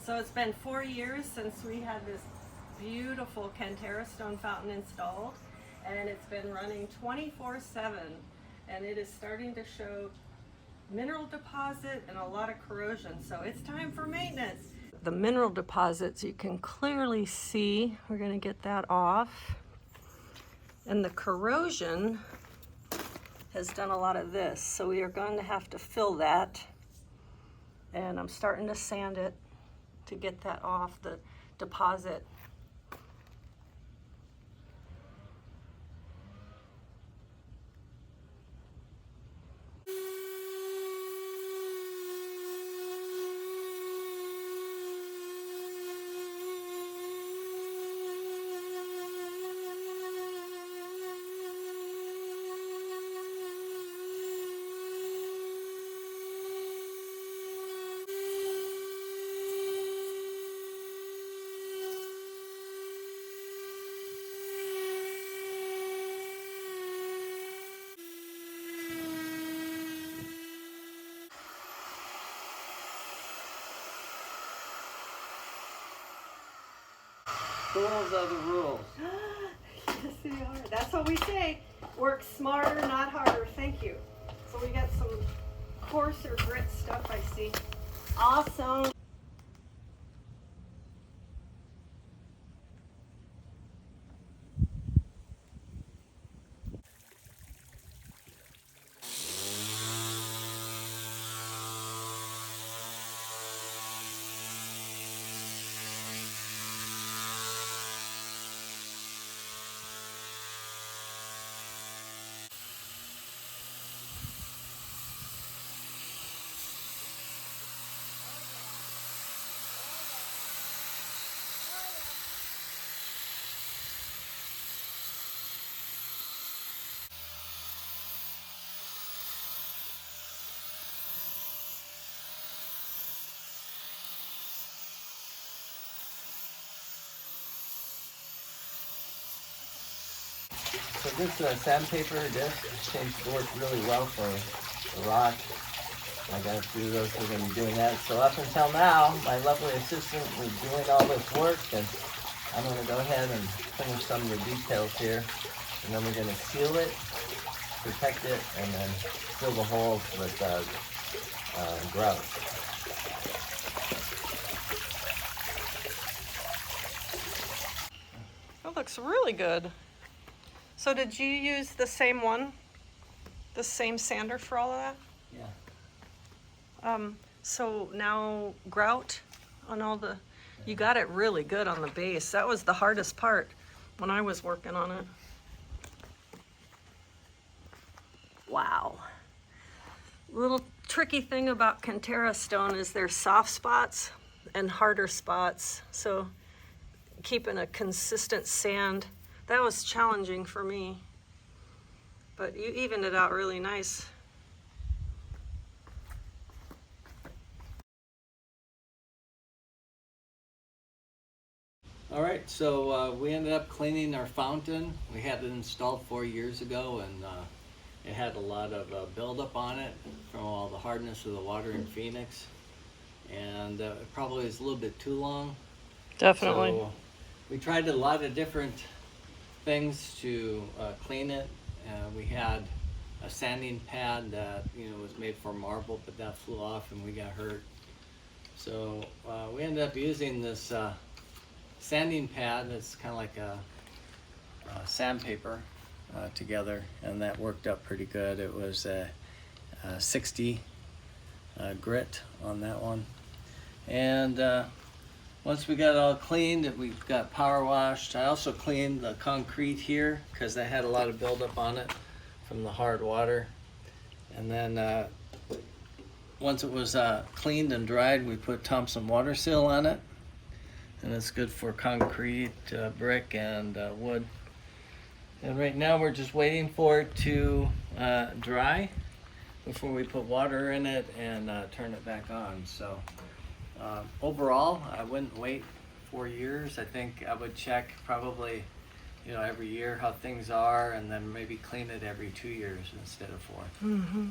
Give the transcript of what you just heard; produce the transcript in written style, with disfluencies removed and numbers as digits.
So it's been 4 years since we had this beautiful Cantera stone fountain installed, and it's been running 24/7, and it is starting to show mineral deposit and a lot of corrosion, so it's time for maintenance. The mineral deposits you can clearly see. We're going to get that off, and the corrosion has done a lot of this, so we are going to have to fill that, and I'm starting to sand it to get that off, the deposit. Rules are the rules. Yes, they are. That's what we say. Work smarter, not harder. Thank you. So we got some coarser grit stuff, I see. Awesome. So this sandpaper disc seems to work really well for the rock. I got a few of those, we're going to be doing that. So up until now, my lovely assistant was doing all this work, and I'm going to go ahead and finish some of the details here. And then we're going to seal it, protect it, and then fill the holes with grout. That looks really good. So did you use the same one? The same sander for all of that? Yeah. So now grout on all the, you got it really good on the base. That was the hardest part when I was working on it. Wow. Little tricky thing about Cantera stone is there's soft spots and harder spots. So keeping a consistent sand, that was challenging for me. But you evened it out really nice. All right, so we ended up cleaning our fountain. We had it installed 4 years ago, and it had a lot of buildup on it from all the hardness of the water in Phoenix, and it probably was a little bit too long. Definitely. So we tried a lot of different things to clean it. We had a sanding pad that was made for marble, but that flew off and we got hurt. So we ended up using this sanding pad that's kind of like a sandpaper together, and that worked up pretty good. It was a 60 grit on that one, and once we got it all cleaned, we got power washed. I also cleaned the concrete here because that had a lot of buildup on it from the hard water. And then once it was cleaned and dried, we put Thompson water seal on it, and it's good for concrete, brick, and wood. And right now we're just waiting for it to dry before we put water in it and turn it back on. So overall, I wouldn't wait 4 years. I think I would check probably every year how things are, and then maybe clean it every 2 years instead of 4. Mm-hmm.